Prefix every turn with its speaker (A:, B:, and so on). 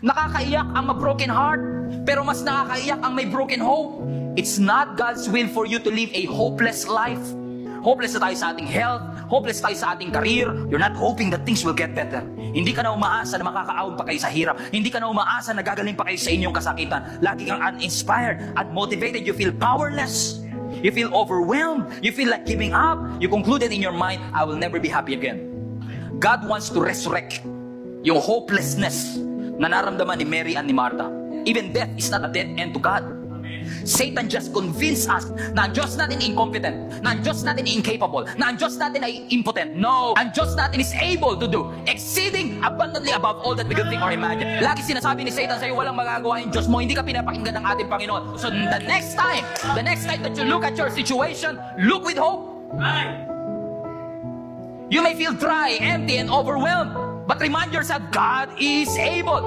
A: Nakakaiyak ang ma-broken heart, pero mas nakakaiyak ang may broken hope. It's not God's will for you to live a hopeless life. Hopeless na tayo sa ating health, hopeless tayo sa ating career. You're not hoping that things will get better. Hindi ka na umaasa na makakaahon pa kayo sa hirap. Hindi ka na umaasa na gagaling pa kayo sa inyong kasakitan. Lagi kang uninspired, unmotivated. You feel powerless. You feel overwhelmed. You feel like giving up. You concluded in your mind, I will never be happy again. God wants to resurrect yung hopelessness na naramdaman ni Mary and ni Martha. Even death is not a dead end to God. Satan just convinced us na ang Diyos natin incompetent, na ang Diyos natin incapable, na ang Diyos natin ay impotent. No! Ang Diyos natin is able to do exceeding abundantly above all that we could think or imagine. Lagi sinasabi ni Satan sa'yo, walang magagawa yung Diyos mo, hindi ka pinapakinggan ng ating Panginoon. So the next time that you look at your situation, look with hope. You may feel dry, empty, and overwhelmed, but remind yourself, God is able.